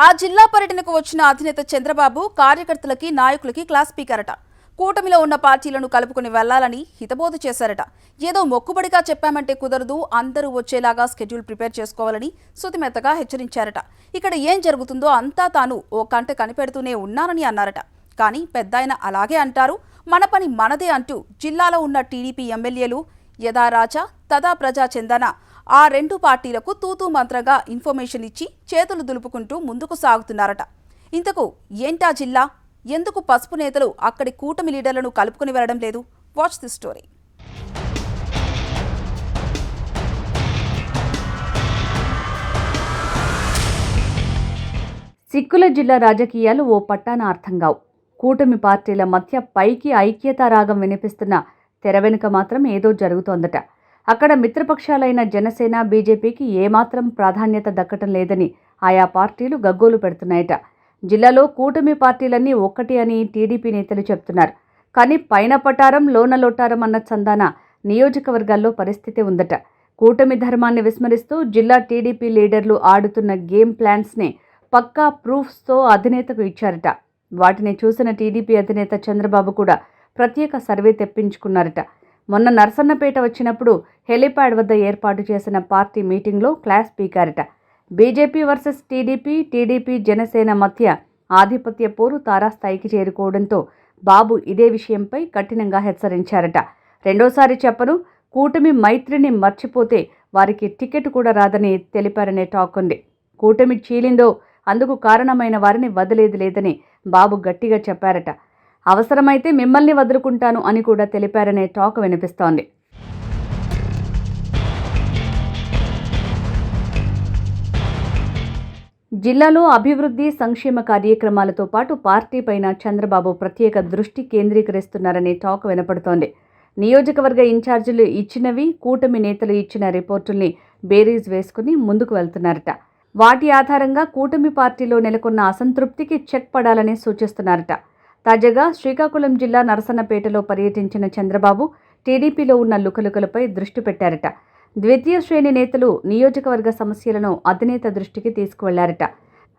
ఆ జిల్లా పర్యటనకు వచ్చిన అధినేత చంద్రబాబు కార్యకర్తలకి నాయకులకి క్లాస్ స్పీకరట. కూటమిలో ఉన్న పార్టీలను కలుపుకుని వెళ్లాలని హితబోధ చేశారట. ఏదో మొక్కుబడిగా చెప్పామంటే కుదరదు, అందరూ వచ్చేలాగా స్కెడ్యూల్ ప్రిపేర్ చేసుకోవాలని సుతిమెత్తగా హెచ్చరించారట. ఇక్కడ ఏం జరుగుతుందో అంతా తాను ఓ కంట కనిపెడుతూనే ఉన్నానని అన్నారట. కానీ పెద్దాయన అలాగే అంటారు, మన పని మనదే అంటూ జిల్లాలో ఉన్న టీడీపీ ఎమ్మెల్యేలు యదా రాజా తదా ప్రజా చందన ఆ రెండు పార్టీలకు తూతూ మంత్రంగా ఇన్ఫర్మేషన్ ఇచ్చి చేతులు దులుపుకుంటూ ముందుకు సాగుతున్నారట. ఇంతకు ఏంటా జిల్లా? ఎందుకు పసుపు నేతలు అక్కడి కూటమి లీడర్లను కలుపుకుని వెళ్లడం లేదు? Watch the story. సిక్కుల జిల్లా రాజకీయాలు ఓ పట్టాన అర్థం కావు. కూటమి పార్టీల మధ్య పైకి ఐక్యతా రాగం వినిపిస్తున్న తెర వెనుక మాత్రం ఏదో జరుగుతోందట. అక్కడ మిత్రపక్షాలైన జనసేన, బీజేపీకి ఏమాత్రం ప్రాధాన్యత దక్కటం లేదని ఆయా పార్టీలు గగ్గోలు పెడుతున్నాయట. జిల్లాలో కూటమి పార్టీలన్నీ ఒక్కటి అని టీడీపీ నేతలు చెప్తున్నారు. కానీ పైన పటారం లోన లోటారం అన్న చందాన నియోజకవర్గాల్లో పరిస్థితి ఉందట. కూటమి ధర్మాన్ని విస్మరిస్తూ జిల్లా టీడీపీ లీడర్లు ఆడుతున్న గేమ్ ప్లాన్స్ని పక్కా ప్రూఫ్స్తో అధినేతకు ఇచ్చారట. వాటిని చూసిన టీడీపీ అధినేత చంద్రబాబు కూడా ప్రత్యేక సర్వే తెప్పించుకున్నారట. మొన్న నర్సన్నపేట వచ్చినప్పుడు హెలిప్యాడ్ వద్ద ఏర్పాటు చేసిన పార్టీ మీటింగ్లో క్లాస్ స్పీకరట. BJP versus TDP, TDP Janasena మధ్య ఆధిపత్య పోరు తారాస్థాయికి చేరుకోవడంతో బాబు ఇదే విషయంపై కఠినంగా హెచ్చరించారట. రెండోసారి చెప్పను, కూటమి మైత్రిని మర్చిపోతే వారికి టికెట్ కూడా రాదని తెలిపారనే టాక్ ఉంది. కూటమి చీలిందో అందుకు కారణమైన వారిని వదిలేది లేదని బాబు గట్టిగా చెప్పారట. అవసరమైతే మిమ్మల్ని వదులుకుంటాను అని కూడా తెలిపారనే టాక్ వినిపిస్తోంది. జిల్లాలో అభివృద్ధి, సంక్షేమ కార్యక్రమాలతో పాటు పార్టీ పైన చంద్రబాబు ప్రత్యేక దృష్టి కేంద్రీకరిస్తున్నారనే టాక్ వినపడుతోంది. నియోజకవర్గ ఇన్ఛార్జీలు ఇచ్చినవి, కూటమి నేతలు ఇచ్చిన రిపోర్టుల్ని బేరీజ్ వేసుకుని ముందుకు వెళ్తున్నారట. వాటి ఆధారంగా కూటమి పార్టీలో నెలకొన్న అసంతృప్తికి చెక్ పడాలని సూచిస్తున్నారట. తాజాగా శ్రీకాకుళం జిల్లా నరసన్నపేటలో పర్యటించిన చంద్రబాబు టీడీపీలో ఉన్న లుకలుకలపై దృష్టి పెట్టారట. ద్వితీయ శ్రేణి నేతలు నియోజకవర్గ సమస్యలను అధినేత దృష్టికి తీసుకువెళ్లారట.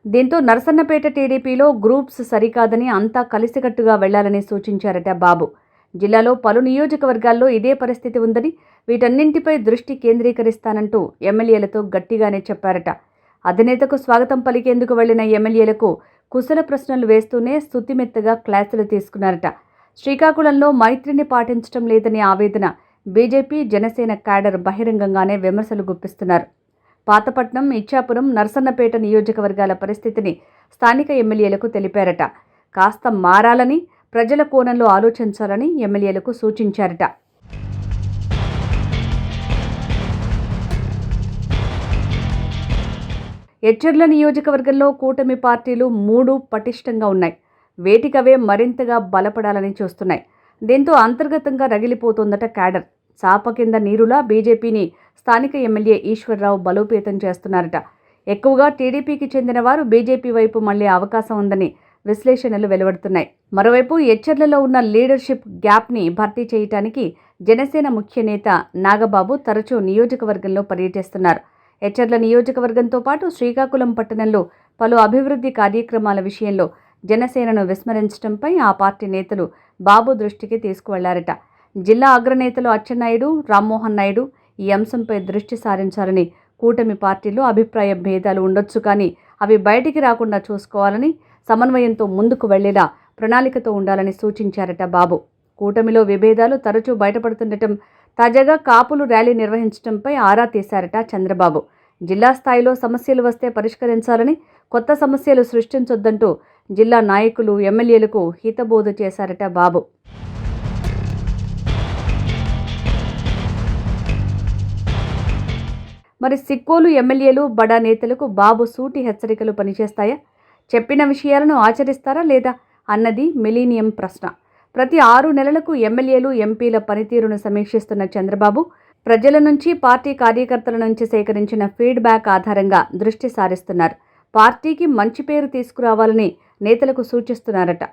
దీంతో నరసన్నపేట టీడీపీలో గ్రూప్స్ సరికాదని అంతా కలిసికట్టుగా వెళ్లాలని సూచించారట బాబు. జిల్లాలో పలు నియోజకవర్గాల్లో ఇదే పరిస్థితి ఉందని, వీటన్నింటిపై దృష్టి కేంద్రీకరిస్తానంటూ ఎమ్మెల్యేలతో గట్టిగానే చెప్పారట. అధినేతకు స్వాగతం పలికేందుకు వెళ్లిన ఎమ్మెల్యేలకు కుశల ప్రశ్నలు వేస్తూనే స్తుతిమెత్తగా క్లాసులు తీసుకున్నారట. శ్రీకాకుళంలో మైత్రిని పాటించడం లేదని ఆవేదన బీజేపీ, జనసేన క్యాడర్ బహిరంగంగానే విమర్శలు గుప్పిస్తున్నారు. పాతపట్నం, ఇచ్చాపురం, నరసన్నపేట నియోజకవర్గాల పరిస్థితిని స్థానిక ఎమ్మెల్యేలకు తెలిపారట. కాస్త మారాలని, ప్రజల కోణంలో ఆలోచించాలని ఎమ్మెల్యేలకు సూచించారట. ఎచ్చర్ల నియోజకవర్గంలో కూటమి పార్టీలు 3 పటిష్టంగా ఉన్నాయి. వేటికవే మరింతగా బలపడాలని చూస్తున్నాయి. దీంతో అంతర్గతంగా రగిలిపోతోందట క్యాడర్. చాప కింద నీరులా బీజేపీని స్థానిక ఎమ్మెల్యే ఈశ్వర్రావు బలోపేతం చేస్తున్నారట. ఎక్కువగా టీడీపీకి చెందిన వారు బీజేపీ వైపు మళ్లే అవకాశం ఉందని విశ్లేషణలు వెలువడుతున్నాయి. మరోవైపు ఎచ్చర్లలో ఉన్న లీడర్షిప్ గ్యాప్ని భర్తీ చేయడానికి జనసేన ముఖ్య నేత నాగబాబు తరచూ నియోజకవర్గంలో పర్యటిస్తున్నారు. ఎచ్చర్ల నియోజకవర్గంతో పాటు శ్రీకాకుళం పట్టణంలో పలు అభివృద్ధి కార్యక్రమాల విషయంలో జనసేనను విస్మరించడంపై ఆ పార్టీ నేతలు బాబు దృష్టికి తీసుకువెళ్లారట. జిల్లా అగ్రనేతలు అచ్చెన్నాయుడు, రామ్మోహన్ నాయుడు ఈ అంశంపై దృష్టి సారించాలని, కూటమి పార్టీలో అభిప్రాయ భేదాలు ఉండొచ్చు కానీ అవి బయటికి రాకుండా చూసుకోవాలని, సమన్వయంతో ముందుకు వెళ్లేలా ప్రణాళికతో ఉండాలని సూచించారట బాబు. కూటమిలో విభేదాలు తరచూ బయటపడుతుండటం, తాజాగా కాపులు ర్యాలీ నిర్వహించడంపై ఆరా తీశారట చంద్రబాబు. జిల్లా స్థాయిలో సమస్యలు వస్తే పరిష్కరించాలని, కొత్త సమస్యలు సృష్టించొద్దంటూ జిల్లా నాయకులు, ఎమ్మెల్యేలకు హితబోధ చేశారట బాబు. మరి సిక్కోలు ఎమ్మెల్యేలు, బడా నేతలకు బాబు సూటి హెచ్చరికలు పనిచేస్తాయా? చెప్పిన విషయాలను ఆచరిస్తారా లేదా అన్నది మిలీనియం ప్రశ్న. ప్రతి 6 నెలలకు ఎమ్మెల్యేలు, ఎంపీల పనితీరును సమీక్షిస్తున్న చంద్రబాబు ప్రజల నుంచి, పార్టీ కార్యకర్తల నుంచి సేకరించిన ఫీడ్బ్యాక్ ఆధారంగా దృష్టి సారిస్తున్నారు. పార్టీకి మంచి పేరు తీసుకురావాలని నేతలకు సూచిస్తున్నారట.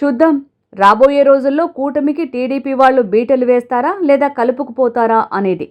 చూద్దాం, రాబోయే రోజుల్లో కూటమికి టీడీపీ వాళ్ళు బీటలు వేస్తారా లేదా కలుపుకుపోతారా అనేది.